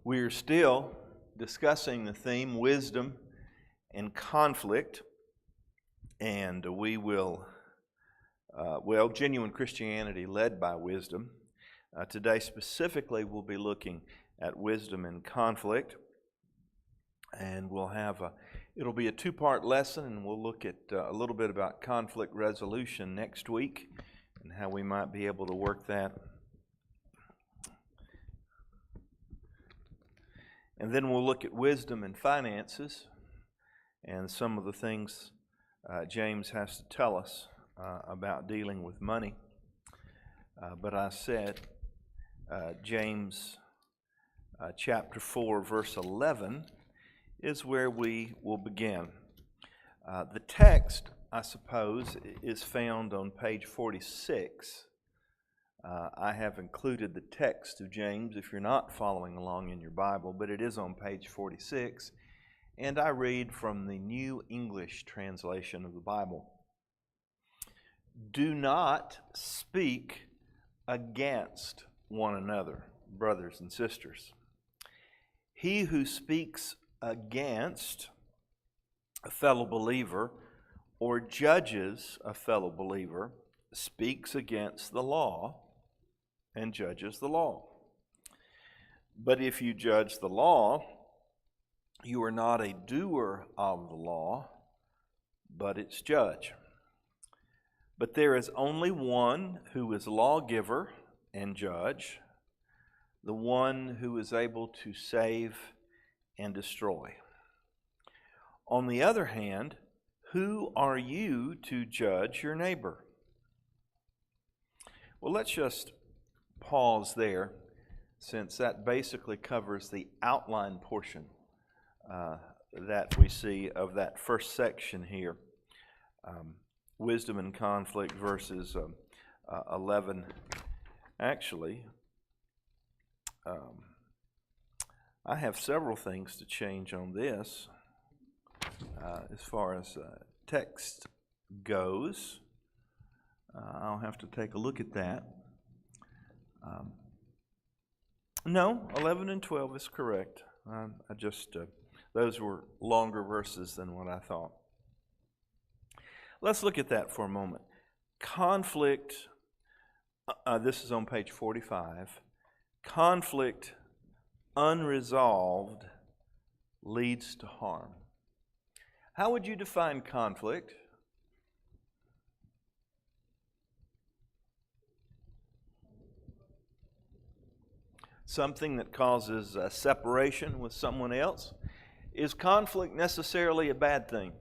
We're still discussing the theme wisdom and conflict, and we will, genuine Christianity led by wisdom. Today specifically we'll be looking at wisdom and conflict, and it'll be a two-part lesson, and we'll look at a little bit about conflict resolution next week and how we might be able to work that. And then we'll look at wisdom and finances and some of the things James has to tell us about dealing with money. But I said James chapter 4, verse 11 is where we will begin. The text, I suppose, is found on page 46. I have included the text of James if you're not following along in your Bible, but it is on page 46, and I read from the New English translation of the Bible. Do not speak against one another, brothers and sisters. He who speaks against a fellow believer or judges a fellow believer speaks against the law and judges the law. But if you judge the law, you are not a doer of the law, but its judge. But there is only one who is lawgiver and judge, the one who is able to save and destroy. On the other hand, who are you to judge your neighbor? Well, let's just pause there, since that basically covers the outline portion that we see of that first section here. Wisdom and conflict, verses 11. Actually, I have several things to change on this as far as text goes. I'll have to take a look at that. No, 11 and 12 is correct. Those were longer verses than what I thought. Let's look at that for a moment. Conflict, this is on page 45. Conflict unresolved leads to harm. How would you define conflict? Something that causes separation with someone else. Is conflict necessarily a bad thing?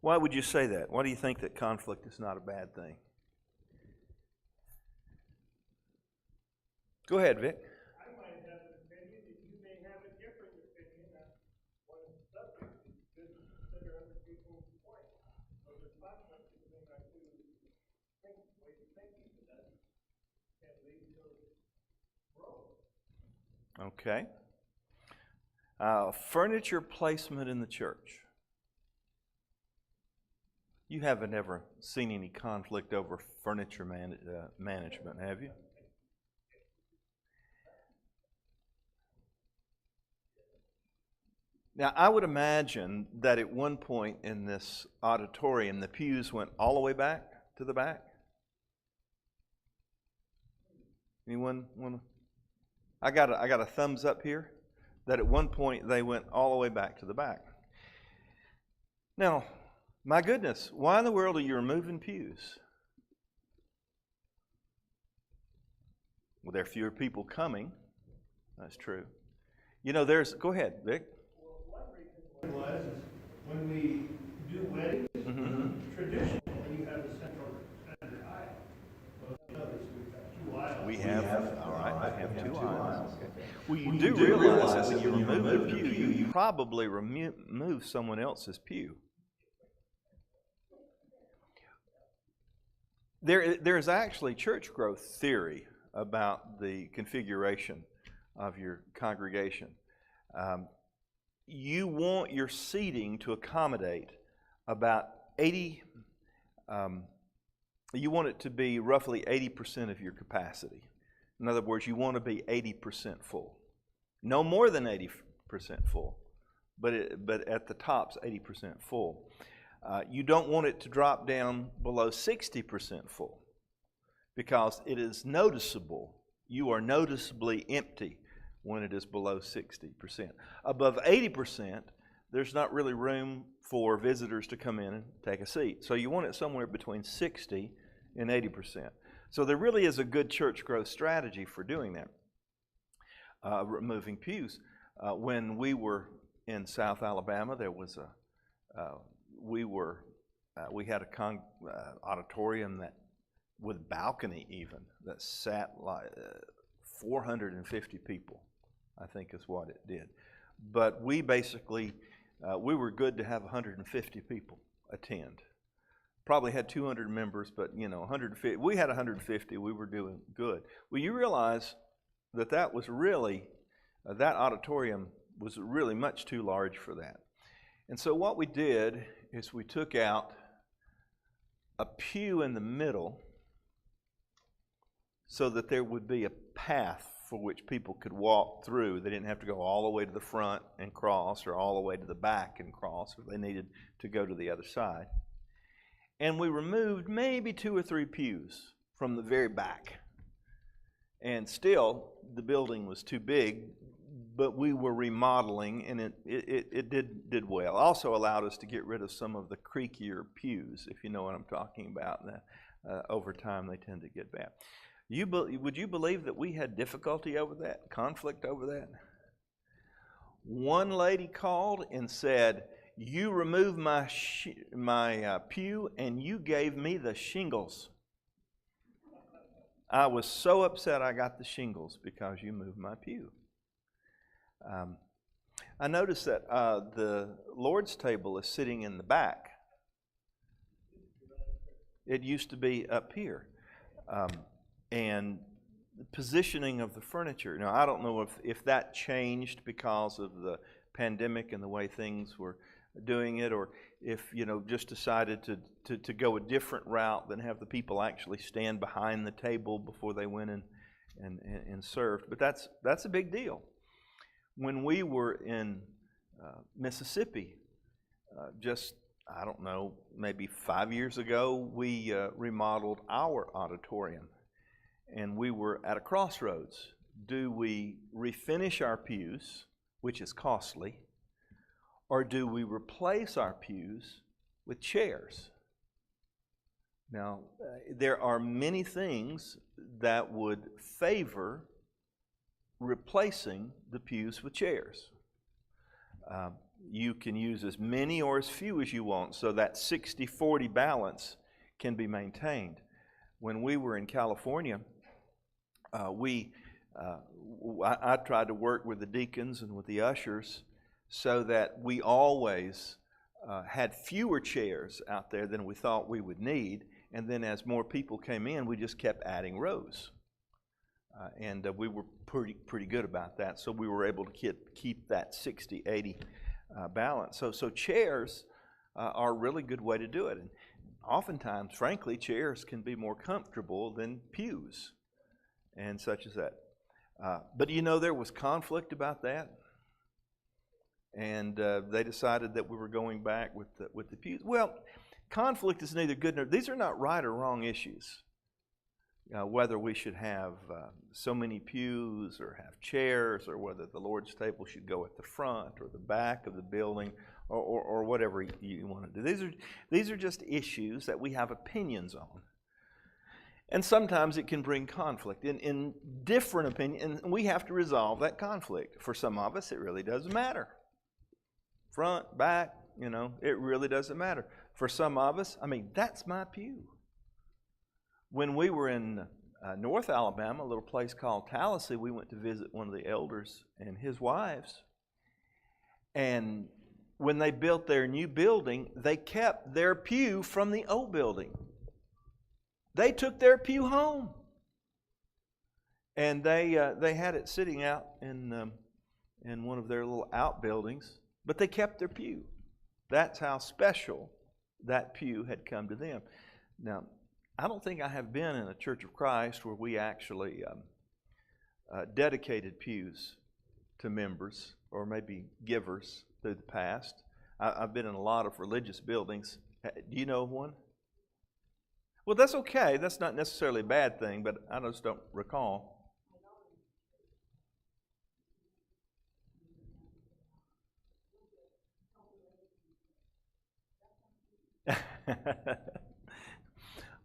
Why would you say that? Why do you think that conflict is not a bad thing? Go ahead, Vic. I might have an opinion that you may have a different opinion on what the subject is to consider other people's point. So the conflict between our two ways of thinking that can lead to growth. Okay. Furniture placement in the church. You haven't ever seen any conflict over furniture management, have you? Now, I would imagine that at one point in this auditorium, the pews went all the way back to the back. Anyone want to? I got a thumbs up here that at one point they went all the way back to the back. Now, my goodness, why in the world are you removing pews? Well, there are fewer people coming. That's true. You know, go ahead, Vic. Was when we do weddings, traditionally you have a center aisle. But others, we've got two aisles. We have two aisles. Okay. Well, you do realize that when you remove a pew, you probably remove someone else's pew. There is actually church growth theory about the configuration of your congregation. You want your seating to accommodate about you want it to be roughly 80% of your capacity. In other words, you want to be 80% full. No more than 80% full, but at the top's 80% full. You don't want it to drop down below 60% full because it is noticeable. You are noticeably empty when it is below 60%. Above 80%, there's not really room for visitors to come in and take a seat. So you want it somewhere between 60 and 80%. So there really is a good church growth strategy for doing that, removing pews. When we were in South Alabama, there was we had a auditorium that with balcony even that sat like 450 people, I think is what it did. But we basically we were good to have 150 people attend. Probably had 200 members, but 150. We had 150. We were doing good. Well, you realize that was really that auditorium was really much too large for that. And so what we did is we took out a pew in the middle so that there would be a path for which people could walk through. They didn't have to go all the way to the front and cross or all the way to the back and cross if they needed to go to the other side. And we removed maybe 2 or 3 pews from the very back. And still, the building was too big, but we were remodeling, and it did well. Also allowed us to get rid of some of the creakier pews, if you know what I'm talking about. Over time, they tend to get bad. Would you believe that we had difficulty over that, conflict over that? One lady called and said, "You removed my pew and you gave me the shingles." I was so upset I got the shingles because you moved my pew. I noticed that the Lord's table is sitting in the back. It used to be up here. And the positioning of the furniture. Now, I don't know if that changed because of the pandemic and the way things were doing it, or if just decided to go a different route than have the people actually stand behind the table before they went and served. But that's a big deal. When we were in Mississippi, I don't know, maybe 5 years ago, we remodeled our auditorium, and we were at a crossroads. Do we refinish our pews, which is costly, or do we replace our pews with chairs? Now, there are many things that would favor replacing the pews with chairs. You can use as many or as few as you want, so that 60-40 balance can be maintained. When we were in California, I tried to work with the deacons and with the ushers so that we always had fewer chairs out there than we thought we would need, and then as more people came in, we just kept adding rows. And we were pretty good about that, so we were able to keep that 60-80 balance. So chairs are a really good way to do it. And oftentimes, frankly, chairs can be more comfortable than pews and such as that. But there was conflict about that, and they decided that we were going back with the pews. Well, conflict is neither good nor... These are not right or wrong issues. Whether we should have so many pews or have chairs, or whether the Lord's table should go at the front or the back of the building, or whatever you want to do. These are just issues that we have opinions on. And sometimes it can bring conflict in different opinions, and we have to resolve that conflict. For some of us, it really doesn't matter. Front, back, it really doesn't matter. For some of us, that's my pew. When we were in North Alabama, a little place called Tallahassee, we went to visit one of the elders and his wives. And when they built their new building, they kept their pew from the old building. They took their pew home. And they had it sitting out in one of their little outbuildings, but they kept their pew. That's how special that pew had come to them. Now, I don't think I have been in a Church of Christ where we actually dedicated pews to members or maybe givers through the past. I've been in a lot of religious buildings. Do you know of one? Well, that's okay. That's not necessarily a bad thing, but I just don't recall.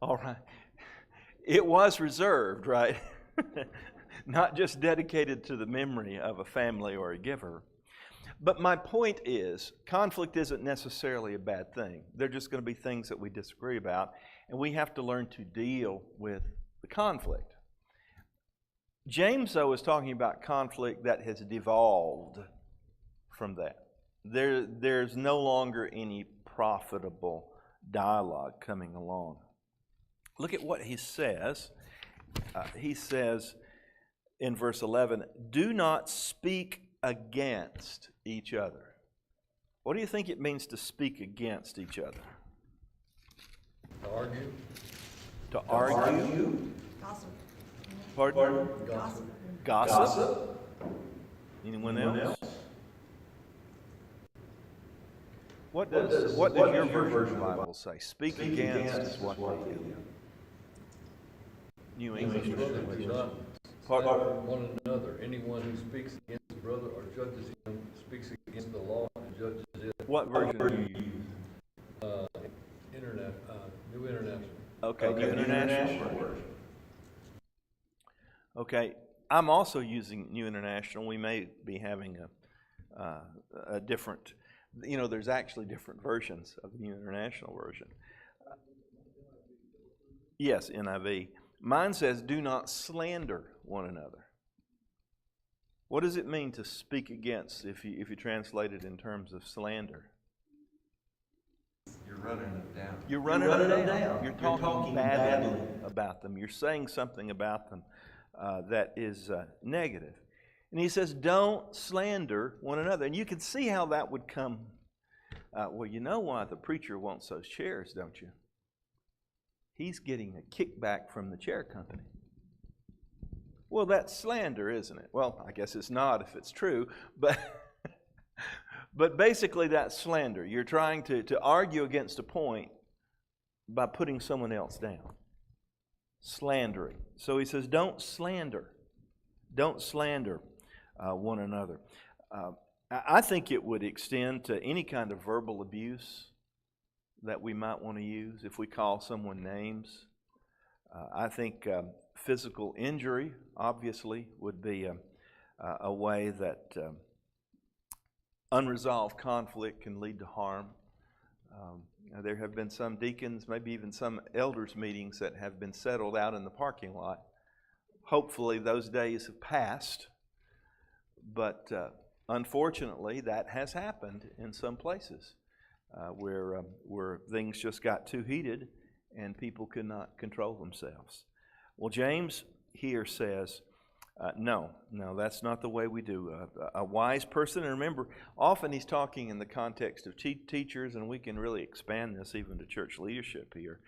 All right. It was reserved, right? Not just dedicated to the memory of a family or a giver. But my point is, conflict isn't necessarily a bad thing. They're just going to be things that we disagree about, and we have to learn to deal with the conflict. James, though, is talking about conflict that has devolved from that. There's no longer any profitable dialogue coming along. Look at what he says. He says in verse 11, do not speak against each other. What do you think it means to speak against each other? To argue. To argue? Gossip. Pardon? Gossip. Gossip? Anyone else? What does your version of the Bible say? Speak against is what the New English Do not Pardon? one another. Anyone who speaks against his brother or judges him speaks against the law and judges it. What version do you use? New International. Okay, New International Version. Okay, I'm also using New International. We may be having a different, there's actually different versions of the New International Version. Yes, NIV. Mine says, do not slander one another. What does it mean to speak against if you translate it in terms of slander? You're running it down. You're running them down. You're talking badly about them. You're saying something about them that is negative. And he says, don't slander one another. And you can see how that would come. Well, you know why the preacher wants those chairs, don't you? He's getting a kickback from the chair company. Well, that's slander, isn't it? Well, I guess it's not if it's true, but but basically that's slander. You're trying to argue against a point by putting someone else down. Slandering. So he says, don't slander. Don't slander one another. I think it would extend to any kind of verbal abuse that we might want to use if we call someone names. I think physical injury, obviously, would be a way that unresolved conflict can lead to harm. There have been some deacons, maybe even some elders' meetings that have been settled out in the parking lot. Hopefully those days have passed, but unfortunately that has happened in some places where things just got too heated and people could not control themselves. Well, James here says, no, that's not the way we do. A wise person, and remember, often he's talking in the context of teachers, and we can really expand this even to church leadership here.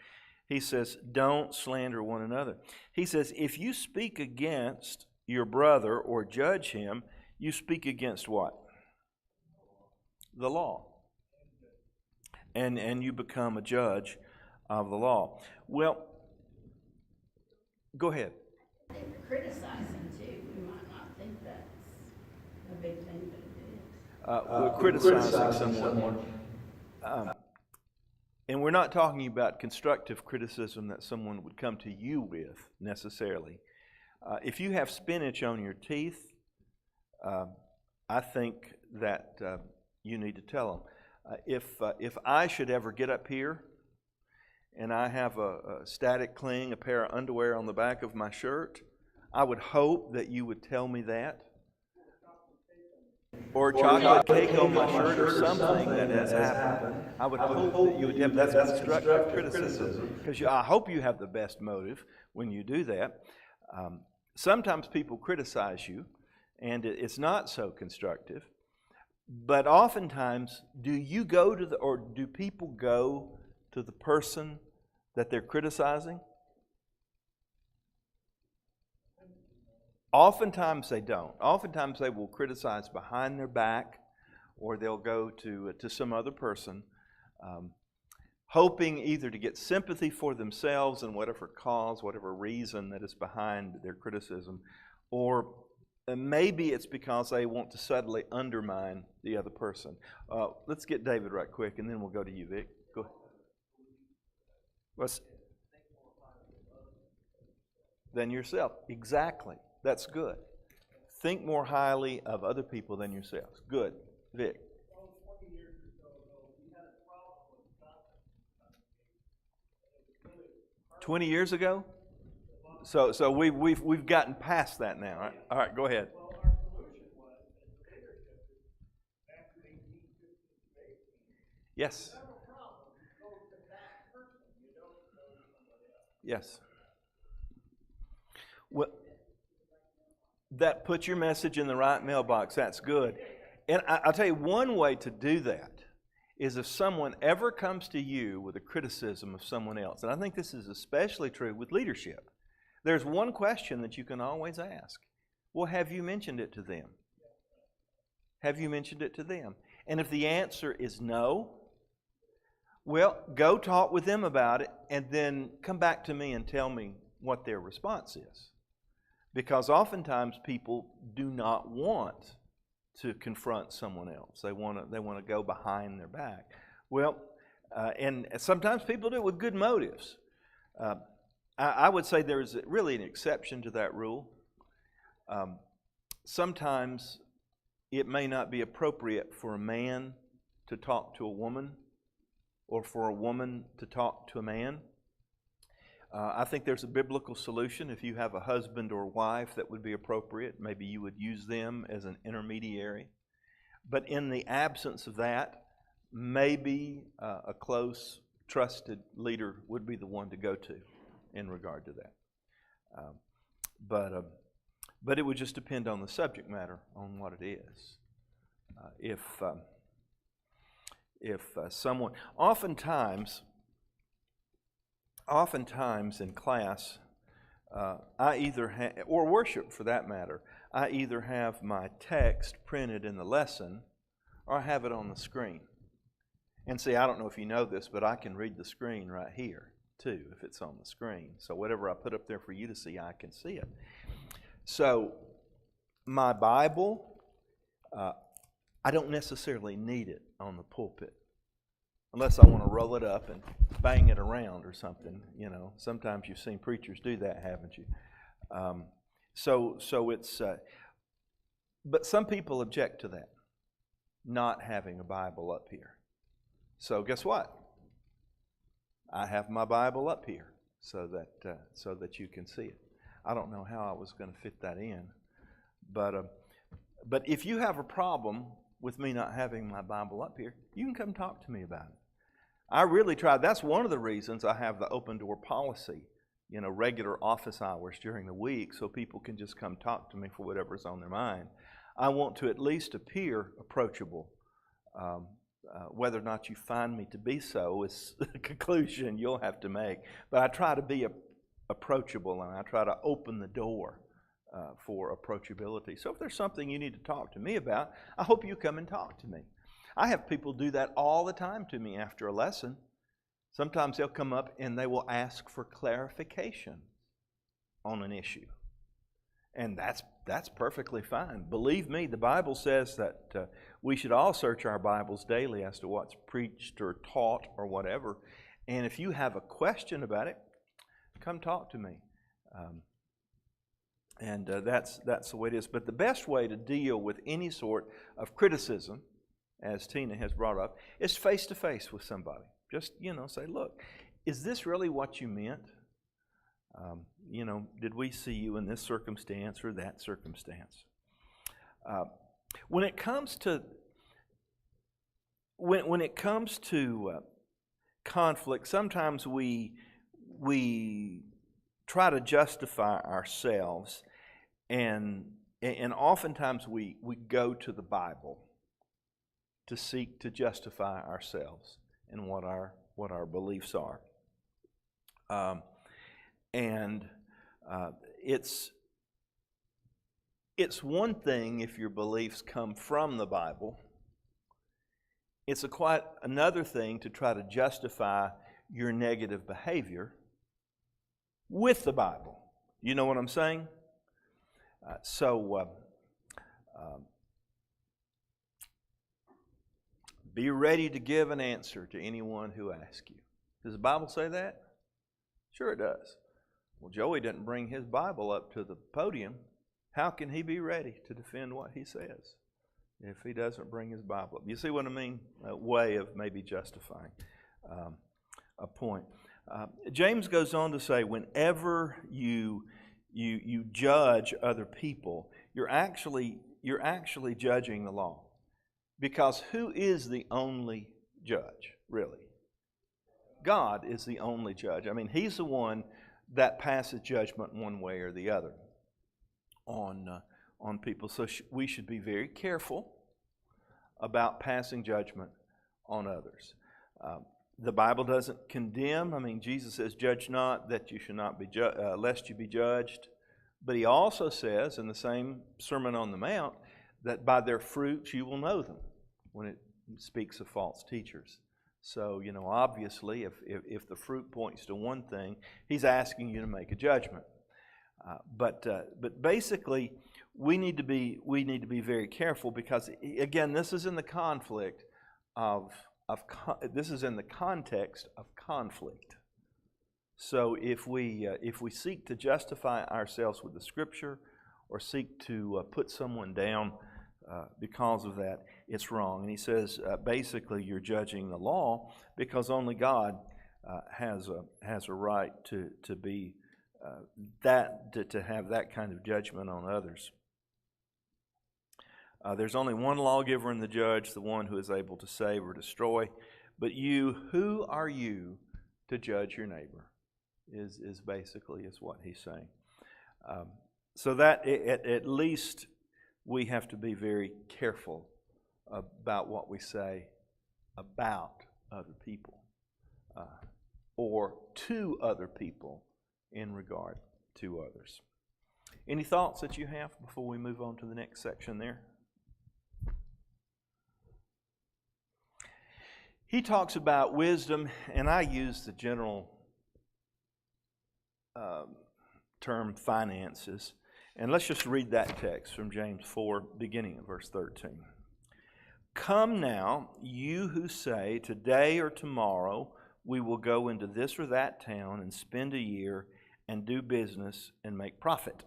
He says, don't slander one another. He says, if you speak against your brother or judge him, you speak against what? The law. And you become a judge of the law. Well, go ahead. Criticizing too, we might not think that's a big thing, but it is. We're criticizing someone. And we're not talking about constructive criticism that someone would come to you with necessarily. If you have spinach on your teeth, I think that you need to tell them. If I should ever get up here and I have a static cling, a pair of underwear on the back of my shirt, I would hope that you would tell me that. Or chocolate cake on my shirt or something that has happened. I would hope that you would have that constructive criticism. Because I hope you have the best motive when you do that. Sometimes people criticize you and it's not so constructive. But oftentimes, do people go to the person that they're criticizing? Oftentimes they don't. Oftentimes they will criticize behind their back, or they'll go to some other person, hoping either to get sympathy for themselves in whatever cause, whatever reason that is behind their criticism, or maybe it's because they want to subtly undermine the other person. Let's get David right quick, and then we'll go to you, Vic. Go ahead. Than yourself. Exactly. That's good. Think more highly of other people than yourselves. Good. Vic. 20 years or so ago, we had a problem with gossip. 20 years ago? So we've gotten past that now. All right, go ahead. Well, our solution was, as the leadership, back to 1850 debate. Yes. If you have a problem, you go to that person. You don't go to somebody else. Yes. Well, that puts your message in the right mailbox. That's good. And I'll tell you, one way to do that is if someone ever comes to you with a criticism of someone else, and I think this is especially true with leadership, there's one question that you can always ask. Well, have you mentioned it to them? Have you mentioned it to them? And if the answer is no, well, go talk with them about it and then come back to me and tell me what their response is. Because oftentimes people do not want to confront someone else. They want to go behind their back. Well, and sometimes people do it with good motives. I would say there is really an exception to that rule. Sometimes it may not be appropriate for a man to talk to a woman or for a woman to talk to a man. I think there's a biblical solution. If you have a husband or wife that would be appropriate, maybe you would use them as an intermediary. But in the absence of that, maybe a close, trusted leader would be the one to go to in regard to that. But it would just depend on the subject matter, on what it is. If someone, oftentimes in class, I either have, or worship for that matter, I either have my text printed in the lesson or I have it on the screen. And see, I don't know if you know this, but I can read the screen right here too if it's on the screen. So whatever I put up there for you to see, I can see it. So my Bible, I don't necessarily need it on the pulpit. Unless I want to roll it up and bang it around or something, you know. Sometimes you've seen preachers do that, haven't you? So it's, but some people object to that, not having a Bible up here. So guess what? I have my Bible up here so that you can see it. I don't know how I was going to fit that in, but if you have a problem with me not having my Bible up here, you can come talk to me about it. I really tried. That's one of the reasons I have the open door policy, you know, regular office hours during the week so people can just come talk to me for whatever's on their mind. I want to at least appear approachable. Whether or not you find me to be so is a conclusion you'll have to make. But I try to be approachable, and I try to open the door for approachability. So if there's something you need to talk to me about, I hope you come and talk to me. I have people do that all the time to me after a lesson. Sometimes they'll come up and they will ask for clarification on an issue. And that's perfectly fine. Believe me, the Bible says that we should all search our Bibles daily as to what's preached or taught or whatever. And if you have a question about it, come talk to me. That's the way it is. But the best way to deal with any sort of criticism, as Tina has brought up, is face-to-face with somebody. Just, say, look, is this really what you meant? Did we see you in this circumstance or that circumstance? When it comes to conflict, sometimes we try to justify ourselves, and oftentimes we go to the Bible to seek to justify ourselves and what our beliefs are. And it's one thing if your beliefs come from the Bible. It's quite another thing to try to justify your negative behavior with the Bible. You know what I'm saying? Be ready to give an answer to anyone who asks you. Does the Bible say that? Sure it does. Well, Joey didn't bring his Bible up to the podium. How can he be ready to defend what he says if he doesn't bring his Bible up? You see what I mean? A way of maybe justifying a point. James goes on to say, whenever you judge other people, you're actually judging the law. Because who is the only judge, really? God is the only judge. I mean, He's the one that passes judgment one way or the other on people. So we should be very careful about passing judgment on others. The Bible doesn't condemn. I mean, Jesus says, "Judge not, that you should not be lest you be judged." But He also says in the same Sermon on the Mount that by their fruits you will know them, when it speaks of false teachers. So, obviously, if the fruit points to one thing, He's asking you to make a judgment. But basically, we need to be very careful because, again, this is in the conflict this is in the context of conflict. So if we seek to justify ourselves with the Scripture or seek to put someone down because of that, it's wrong. And he says, basically, you're judging the law because only God has a right to be to have that kind of judgment on others. There's only one lawgiver and the judge, the one who is able to save or destroy. But who are you to judge your neighbor? Is basically what he's saying. So that at least we have to be very careful about what we say about other people or to other people in regard to others. Any thoughts that you have before we move on to the next section there? He talks about wisdom, and I use the general term finances. And let's just read that text from James 4, beginning at verse 13. Come now, you who say, today or tomorrow we will go into this or that town and spend a year and do business and make profit.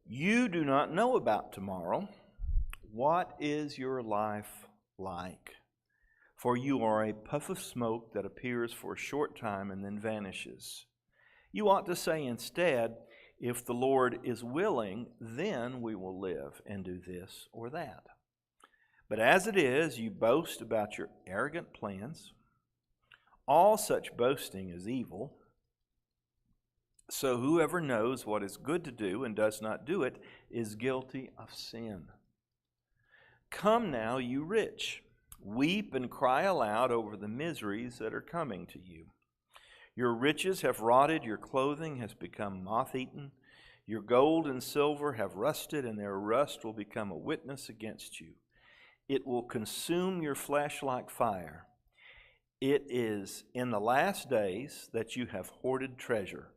You do not know about tomorrow. What is your life like? For you are a puff of smoke that appears for a short time and then vanishes. You ought to say instead, if the Lord is willing, then we will live and do this or that. But as it is, you boast about your arrogant plans. All such boasting is evil. So whoever knows what is good to do and does not do it is guilty of sin. Come now, you rich, weep and cry aloud over the miseries that are coming to you. Your riches have rotted, your clothing has become moth-eaten. Your gold and silver have rusted, and their rust will become a witness against you. It will consume your flesh like fire. It is in the last days that you have hoarded treasure.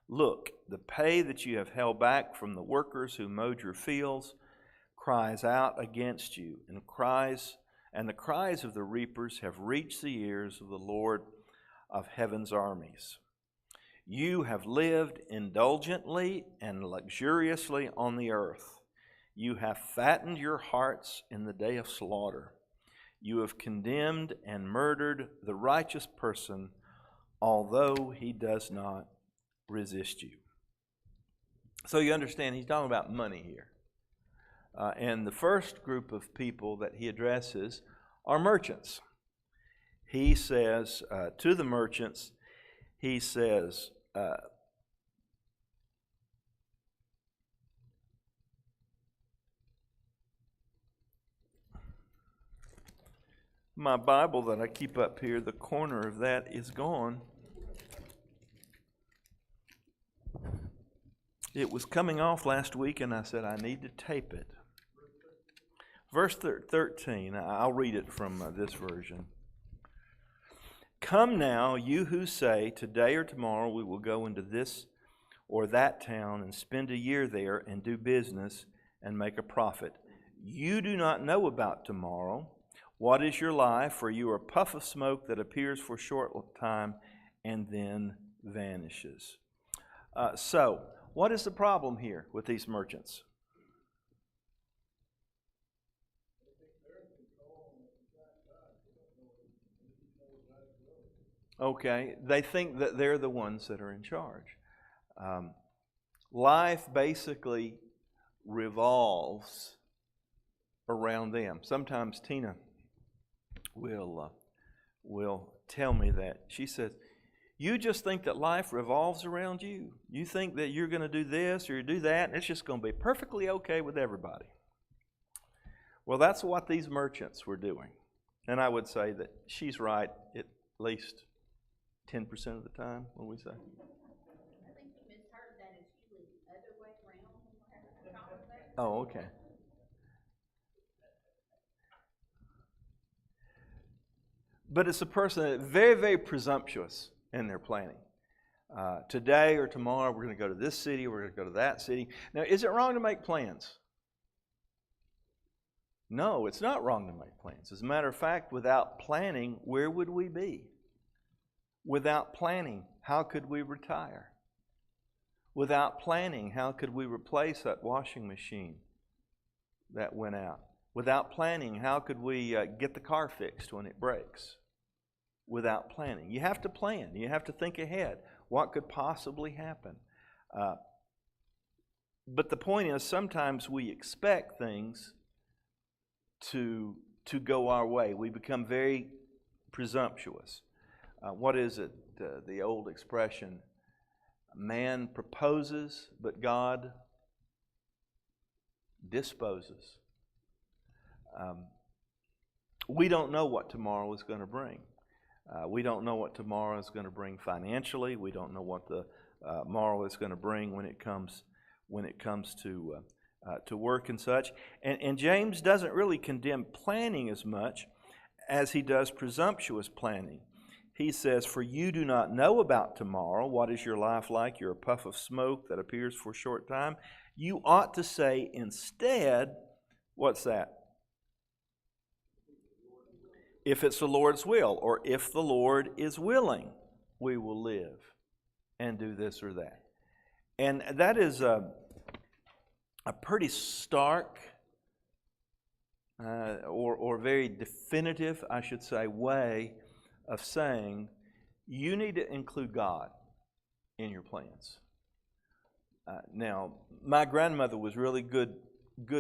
Look, the pay that you have held back from the workers who mowed your fields cries out against you, and the cries of the reapers have reached the ears of the Lord of heaven's armies. You have lived indulgently and luxuriously on the earth. You have fattened your hearts in the day of slaughter. You have condemned and murdered the righteous person, although he does not resist you. So you understand he's talking about money here. And the first group of people that he addresses are merchants. He says to the merchants, he says, My Bible that I keep up here, the corner of that is gone. It was coming off last week, and I said, I need to tape it. Verse 13, I'll read it from this version. Come now, you who say, today or tomorrow we will go into this or that town and spend a year there and do business and make a profit. You do not know about tomorrow. What is your life? For you are a puff of smoke that appears for a short time and then vanishes. So, what is the problem here with these merchants? Okay, they think that they're the ones that are in charge. Life basically revolves around them. Sometimes Tina will tell me that. She says, you just think that life revolves around you. You think that you're going to do this or you do that, and it's just going to be perfectly okay with everybody. Well, that's what these merchants were doing. And I would say that she's right at least 10% of the time, what we say. I think you misheard that. It's usually the other way around when we're having a conversation. Oh, okay. But it's a person that's very, very presumptuous in their planning. Today or tomorrow, we're going to go to this city, we're going to go to that city. Now, is it wrong to make plans? No, it's not wrong to make plans. As a matter of fact, without planning, where would we be? Without planning, how could we retire? Without planning, how could we replace that washing machine that went out? Without planning, how could we get the car fixed when it breaks? Without planning. You have to plan. You have to think ahead. What could possibly happen? But the point is, sometimes we expect things to go our way. We become very presumptuous. What is it? The old expression, man proposes, but God disposes. We don't know what tomorrow is going to bring. We don't know what tomorrow is going to bring financially. We don't know what the tomorrow is going to bring when it comes to work and such. And James doesn't really condemn planning as much as he does presumptuous planning. He says, for you do not know about tomorrow. What is your life like? You're a puff of smoke that appears for a short time. You ought to say instead, what's that? If it's the Lord's will, or if the Lord is willing, we will live and do this or that. And that is a pretty stark or very definitive, I should say, way of saying you need to include God in your plans. Now, my grandmother was really good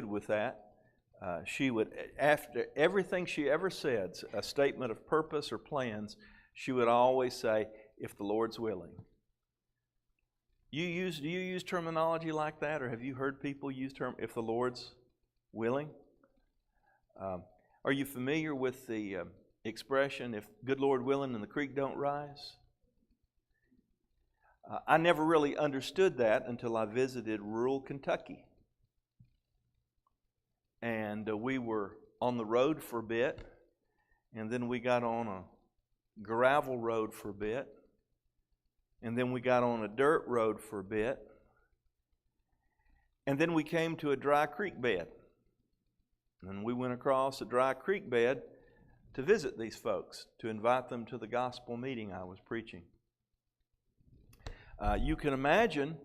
with that. She would, after everything she ever said, a statement of purpose or plans, she would always say, if the Lord's willing. Do you use terminology like that, or have you heard people use if the Lord's willing? Are you familiar with the expression, if good Lord willing and the creek don't rise? I never really understood that until I visited rural Kentucky. And we were on the road for a bit, and then we got on a gravel road for a bit, and then we got on a dirt road for a bit, and then we came to a dry creek bed. And we went across a dry creek bed to visit these folks, to invite them to the gospel meeting I was preaching. You can imagine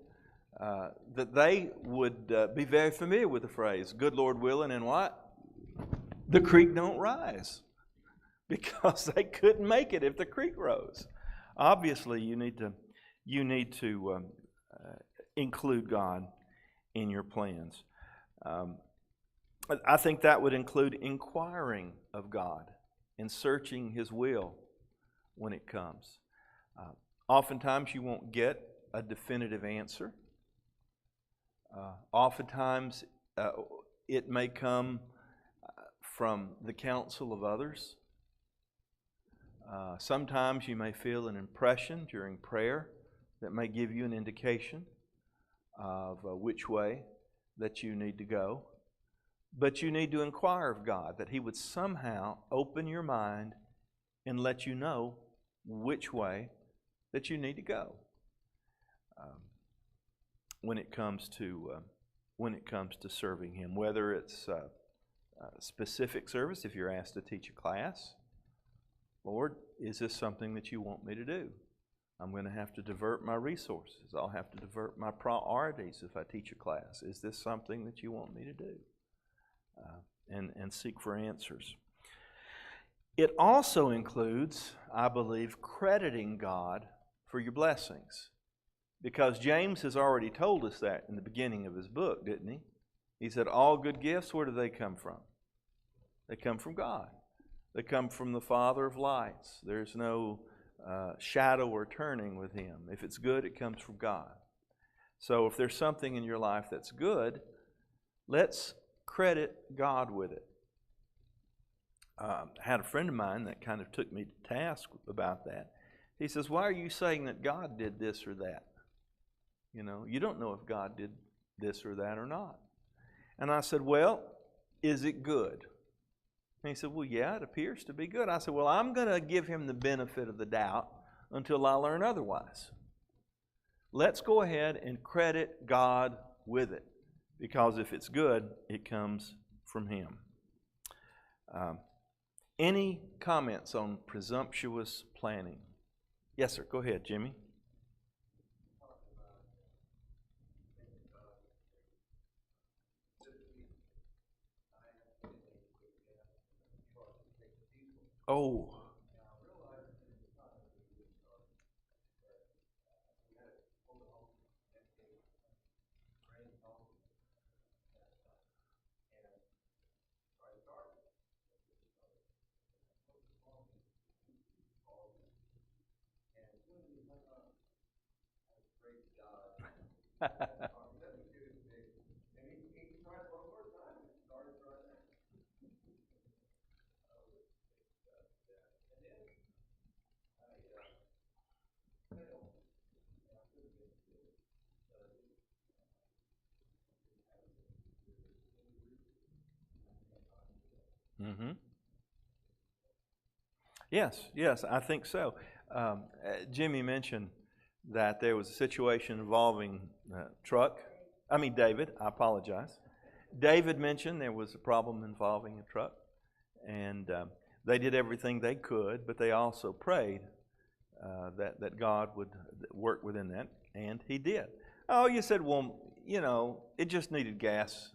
that they would be very familiar with the phrase, good Lord willing, and what? The creek don't rise. Because they couldn't make it if the creek rose. Obviously, you need to include God in your plans. I think that would include inquiring of God and searching His will when it comes. Oftentimes, you won't get a definitive answer. Oftentimes, it may come from the counsel of others. Sometimes you may feel an impression during prayer that may give you an indication of which way that you need to go. But you need to inquire of God that He would somehow open your mind and let you know which way that you need to go when it comes to serving Him. Whether it's a specific service, if you're asked to teach a class, Lord, is this something that you want me to do? I'm going to have to divert my resources. I'll have to divert my priorities if I teach a class. Is this something that you want me to do? And seek for answers. It also includes, I believe, crediting God for your blessings. Because James has already told us that in the beginning of his book, didn't he? He said, all good gifts, where do they come from? They come from God. They come from the Father of lights. There's no shadow or turning with Him. If it's good, it comes from God. So if there's something in your life that's good, let's credit God with it. I had a friend of mine that kind of took me to task about that. He says, why are you saying that God did this or that? You know, you don't know if God did this or that or not. And I said, well, is it good? And he said, well, yeah, it appears to be good. I said, well, I'm going to give him the benefit of the doubt until I learn otherwise. Let's go ahead and credit God with it, because if it's good, it comes from Him. Any comments on presumptuous planning? Yes, sir. Go ahead, Jimmy. Oh. Mm-hmm. Yes, I think so. Jimmy mentioned that there was a situation involving David, I apologize. David mentioned there was a problem involving a truck, and they did everything they could, but they also prayed that God would work within that, and He did. Oh, you said, well, it just needed gas,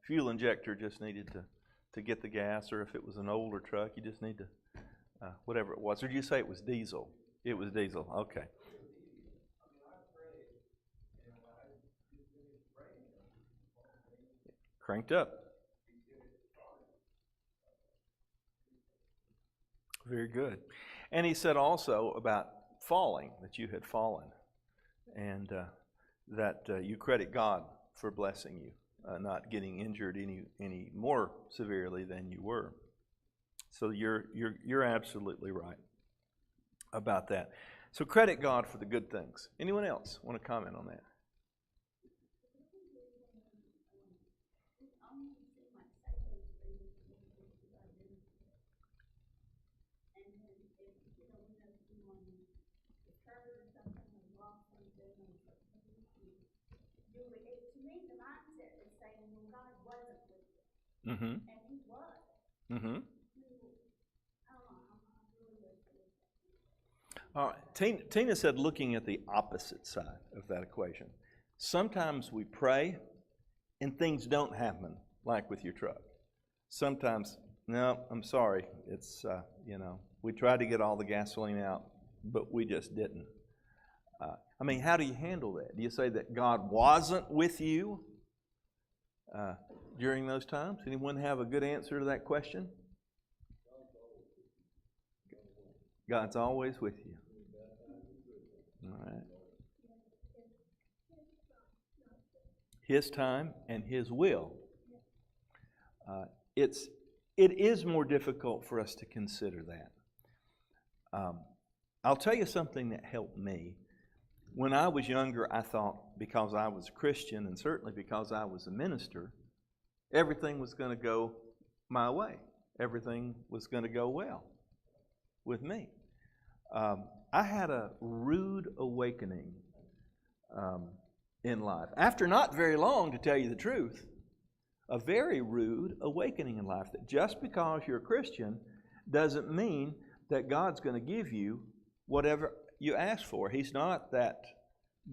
fuel injector just needed to get the gas, or if it was an older truck, you just need to, whatever it was. Or did you say it was diesel? It was diesel, okay. Cranked up. Very good. And he said also about falling, that you had fallen, and that you credit God for blessing you, not getting injured any more severely than you were. So you're absolutely right about that. So credit God for the good things. Anyone else want to comment on that? To me, the mindset is saying, well, God wasn't with you. Mm-hmm. And He was. Mm-hmm. I All right. Tina said looking at the opposite side of that equation. Sometimes we pray and things don't happen, like with your truck. Sometimes, no, I'm sorry. It's, we tried to get all the gasoline out, but we just didn't. How do you handle that? Do you say that God wasn't with you during those times? Anyone have a good answer to that question? God's always with you. All right. His time and His will. It is more difficult for us to consider that. I'll tell you something that helped me. When I was younger, I thought because I was a Christian and certainly because I was a minister, everything was going to go my way. Everything was going to go well with me. I had a rude awakening in life. After not very long, to tell you the truth, a very rude awakening in life that just because you're a Christian doesn't mean that God's going to give you whatever you ask for. He's not that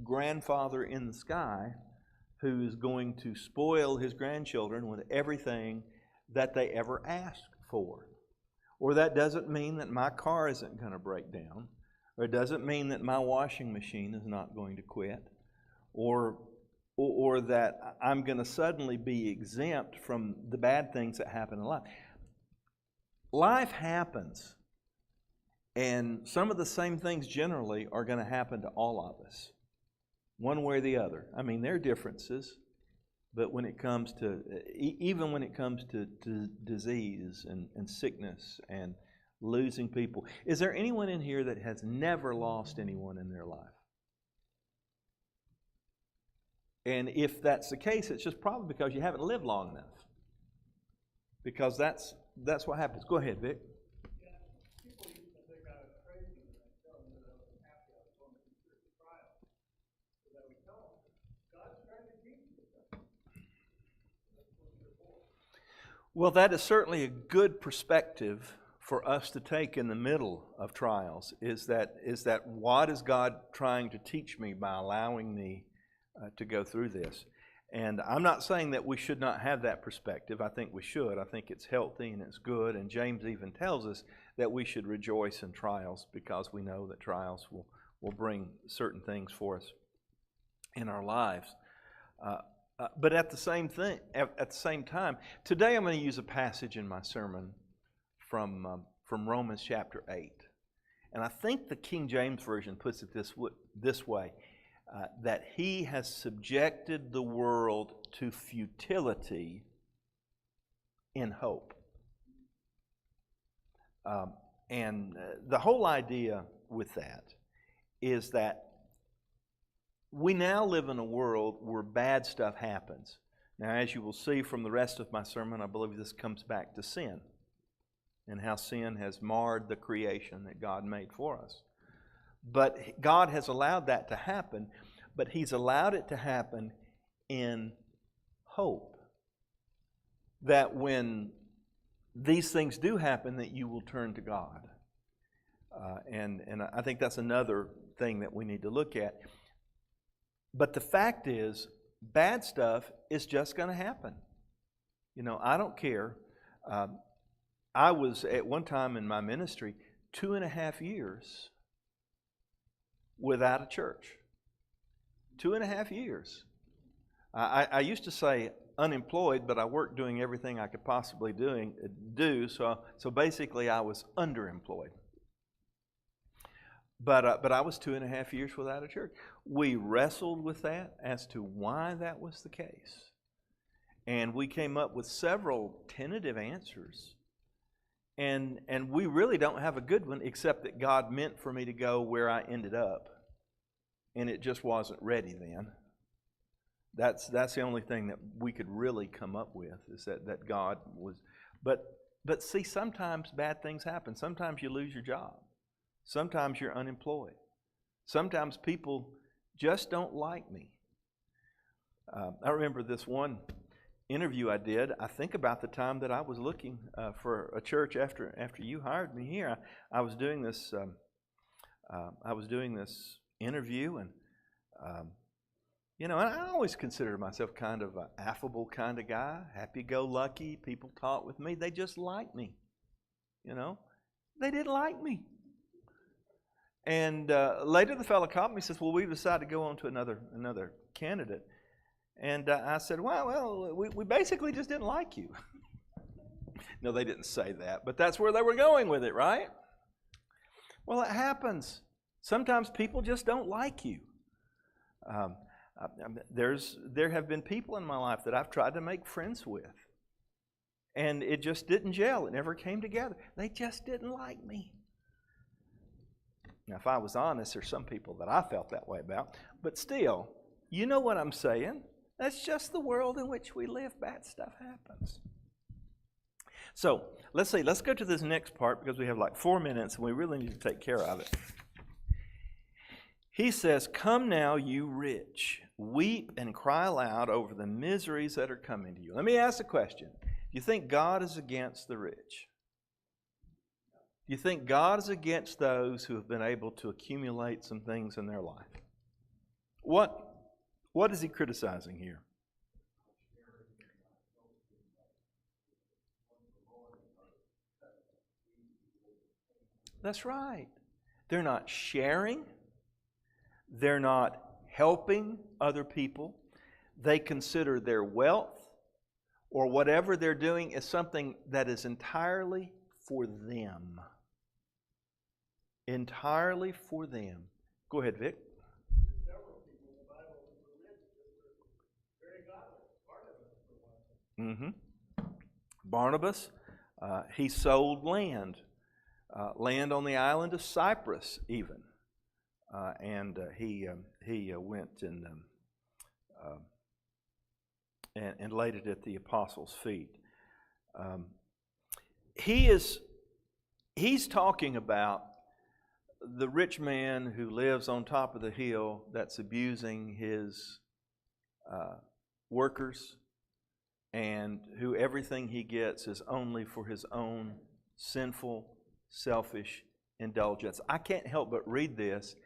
grandfather in the sky who's going to spoil his grandchildren with everything that they ever ask for. Or that doesn't mean that my car isn't going to break down. Or it doesn't mean that my washing machine is not going to quit. Or that I'm going to suddenly be exempt from the bad things that happen in life. Life happens. And some of the same things generally are going to happen to all of us, one way or the other. I mean, there are differences, but when it comes to, even when it comes to disease and sickness and losing people, is there anyone in here that has never lost anyone in their life? And if that's the case, it's just probably because you haven't lived long enough. Because that's what happens. Go ahead, Vic. Well, that is certainly a good perspective for us to take in the middle of trials, is that what is God trying to teach me by allowing me to go through this? And I'm not saying that we should not have that perspective. I think we should. I think it's healthy and it's good. And James even tells us that we should rejoice in trials because we know that trials will bring certain things for us in our lives. But at the same time, today I'm going to use a passage in my sermon from Romans chapter 8. And I think the King James Version puts it this way, that he has subjected the world to futility in hope. And the whole idea with that is that we now live in a world where bad stuff happens. Now, as you will see from the rest of my sermon, I believe this comes back to sin and how sin has marred the creation that God made for us. But God has allowed that to happen, but He's allowed it to happen in hope that when these things do happen, that you will turn to God. And I think that's another thing that we need to look at. But the fact is, bad stuff is just going to happen. You know, I don't care. I was at one time in my ministry 2.5 years without a church. 2.5 years. I used to say unemployed, but I worked doing everything I could possibly do. So basically, I was underemployed. But I was 2.5 years without a church. We wrestled with that as to why that was the case. And we came up with several tentative answers. And we really don't have a good one, except that God meant for me to go where I ended up. And it just wasn't ready then. That's the only thing that we could really come up with, is that God was. But see, sometimes bad things happen. Sometimes you lose your job. Sometimes you're unemployed. Sometimes people just don't like me. I remember this one interview I did. I think about the time that I was looking for a church after you hired me here. I was doing this. I was doing this interview, and and I always considered myself kind of an affable kind of guy, happy-go-lucky. People talk with me. They just like me. They didn't like me. And later the fellow called me and says, well, we've decided to go on to another candidate. And I said, well, we basically just didn't like you. No, they didn't say that, but that's where they were going with it, right? Well, it happens. Sometimes people just don't like you. There have been people in my life that I've tried to make friends with, and it just didn't gel. It never came together. They just didn't like me. Now, if I was honest, there's some people that I felt that way about. But still, you know what I'm saying? That's just the world in which we live. Bad stuff happens. So, let's go to this next part because we have like 4 minutes and we really need to take care of it. He says, "Come now, you rich, weep and cry aloud over the miseries that are coming to you." Let me ask a question. Do you think God is against the rich? Do you think God is against those who have been able to accumulate some things in their life? What is he criticizing here? That's right. They're not sharing. They're not helping other people. They consider their wealth or whatever they're doing as something that is entirely for them. Entirely for them. Go ahead, Vic. Several people in the Bible who were rich that were very godly. Barnabas, for one. Barnabas, he sold land. Land on the island of Cyprus, even. And he went and laid it at the apostles' feet. He's talking about the rich man who lives on top of the hill that's abusing his workers, and who everything he gets is only for his own sinful, selfish indulgence. I can't help but read this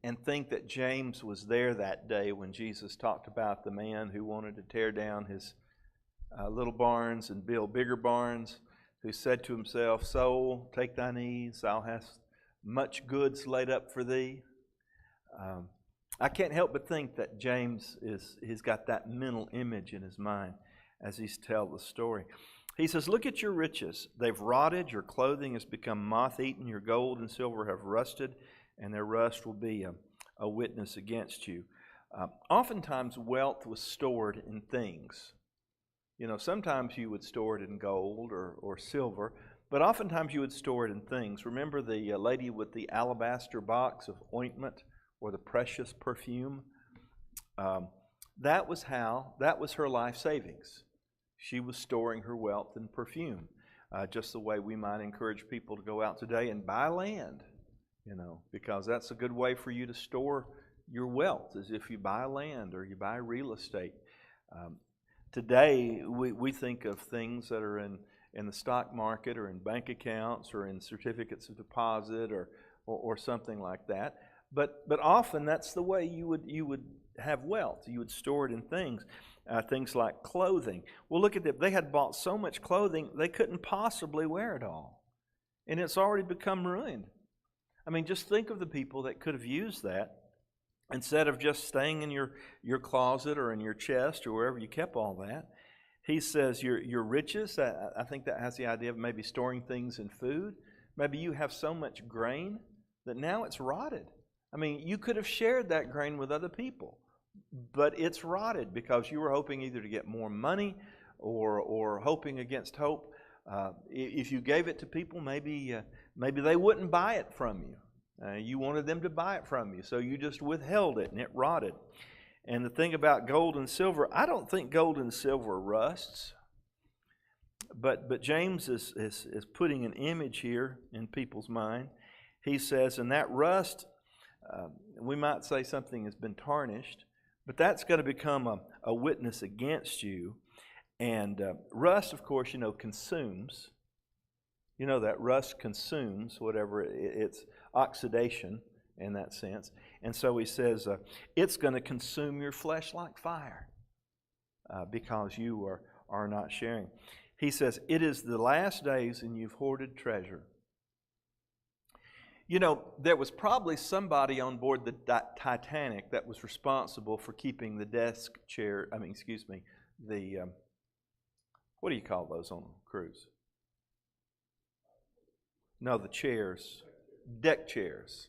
and think that James was there that day when Jesus talked about the man who wanted to tear down his little barns and build bigger barns, who said to himself, "Soul, take thine ease, thou hast much goods laid up for thee." I can't help but think that James he's got that mental image in his mind as he's telling the story. He says, "Look at your riches. They've rotted. Your clothing has become moth-eaten. Your gold and silver have rusted, and their rust will be a witness against you." Oftentimes, wealth was stored in things. You know, sometimes you would store it in gold or silver, but oftentimes you would store it in things. Remember the lady with the alabaster box of ointment or the precious perfume? That was her life savings. She was storing her wealth in perfume, just the way we might encourage people to go out today and buy land, you know, because that's a good way for you to store your wealth, is if you buy land or you buy real estate. Today, we think of things that are in the stock market or in bank accounts or in certificates of deposit or something like that. But often that's the way you would have wealth. You would store it in things. Things like clothing. Well, look at them. They had bought so much clothing, they couldn't possibly wear it all. And it's already become ruined. I mean, just think of the people that could have used that instead of just staying in your closet or in your chest or wherever you kept all that. He says your riches, I think that has the idea of maybe storing things in food. Maybe you have so much grain that now it's rotted. I mean, you could have shared that grain with other people, but it's rotted because you were hoping either to get more money or hoping against hope. If you gave it to people, maybe they wouldn't buy it from you. You wanted them to buy it from you, so you just withheld it, and it rotted. And the thing about gold and silver, I don't think gold and silver rusts. But James is putting an image here in people's mind. He says, and that rust, we might say something has been tarnished, but that's going to become a witness against you. And rust, of course, consumes. You know that rust consumes whatever, it's oxidation in that sense. And so he says, it's going to consume your flesh like fire because you are not sharing. He says, it is the last days and you've hoarded treasure. You know, there was probably somebody on board the Titanic that was responsible for keeping the what do you call those on a cruise? No, the chairs, deck chairs.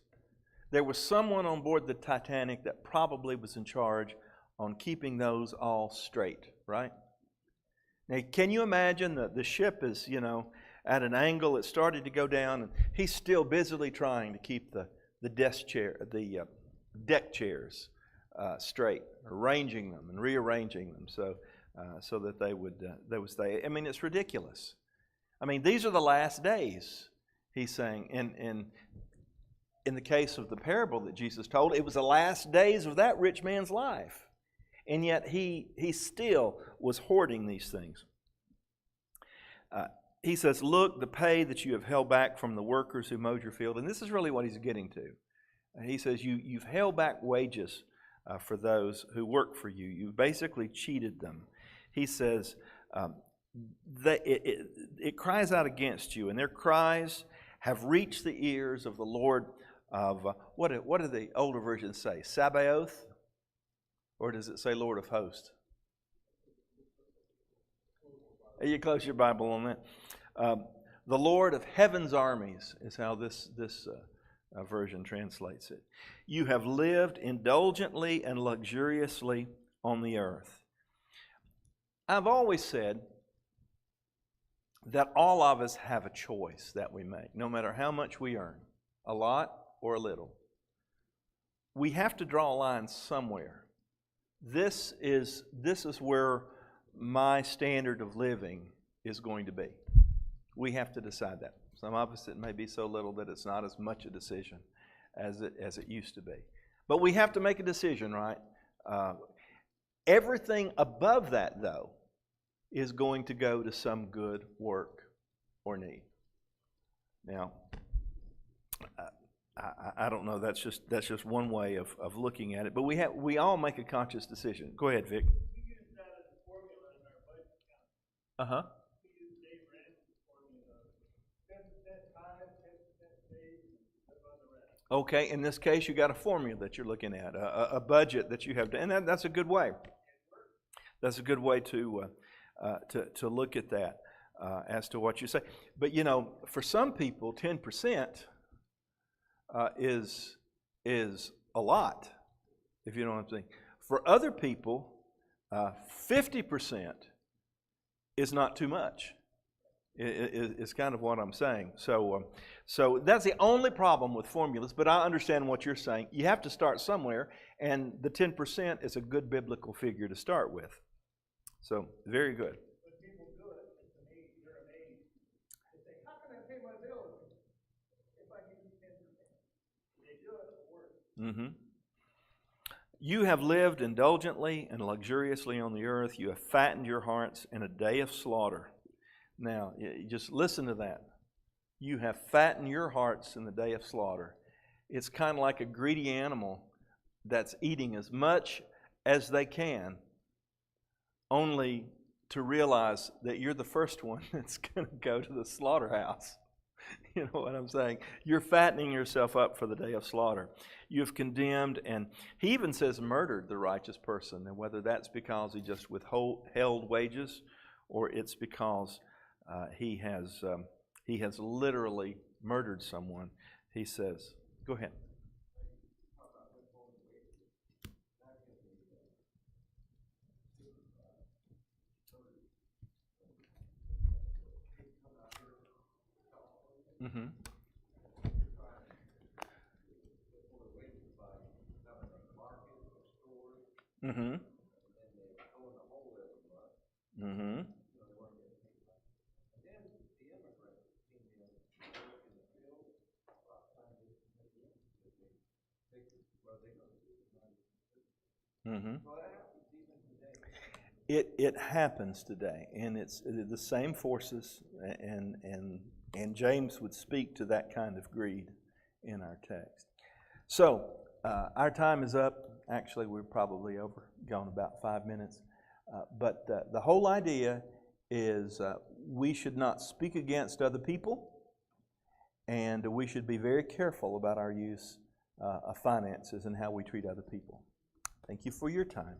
There was someone on board the Titanic that probably was in charge on keeping those all straight, right? Now, can you imagine that the ship is, at an angle, it started to go down, and he's still busily trying to keep deck chairs straight, arranging them and rearranging them so that they would stay. I mean, it's ridiculous. I mean, these are the last days, he's saying. And in the case of the parable that Jesus told, it was the last days of that rich man's life. And yet he still was hoarding these things. He says, look, the pay that you have held back from the workers who mowed your field. And this is really what he's getting to. He says, you've held back wages for those who work for you. You basically cheated them. He says, it cries out against you, and their cries have reached the ears of the Lord of, what do the older versions say? Sabaoth? Or does it say Lord of Hosts? You close your Bible on that. The Lord of Heaven's armies is how this version translates it. You have lived indulgently and luxuriously on the earth. I've always said that all of us have a choice that we make, no matter how much we earn, a lot or a little. We have to draw a line somewhere. This is where my standard of living is going to be. We have to decide that. Some of us, it may be so little that it's not as much a decision as it used to be. But we have to make a decision, right? Everything above that, though, is going to go to some good work or need. Now, I don't know. That's just one way of looking at it. But we all make a conscious decision. Go ahead, Vic. We use that as a formula in our budget account. We use Dave Ramsey's formula. 10% tithe, 10% save, live on the rest. Okay, in this case, you got a formula that you're looking at, a budget that you have to, and that's a good way. That's a good way to look at that as to what you say. But you know, for some people, 10% is a lot, if you know what I'm saying. For other people, 50% is not too much. Is kind of what I'm saying. So that's the only problem with formulas, but I understand what you're saying. You have to start somewhere, and the 10% is a good biblical figure to start with. So, very good. When people do it, they're amazed. They say, how can I pay my bills if I can use 10%? They do it, it works. Mm-hmm. You have lived indulgently and luxuriously on the earth. You have fattened your hearts in a day of slaughter. Now, you just listen to that. You have fattened your hearts in the day of slaughter. It's kind of like a greedy animal that's eating as much as they can, only to realize that you're the first one that's going to go to the slaughterhouse. You know what I'm saying? You're fattening yourself up for the day of slaughter. You've condemned, and he even says murdered the righteous person, and whether that's because he just withheld wages or it's because he has literally murdered someone. He says, go ahead. Mm-hmm. Mm-hmm. Mm-hmm. Mm-hmm. It happens today, and it's the same forces, and James would speak to that kind of greed in our text. So our time is up. Actually, we're probably gone about 5 minutes, but the whole idea is we should not speak against other people, and we should be very careful about our use of finances and how we treat other people. Thank you for your time.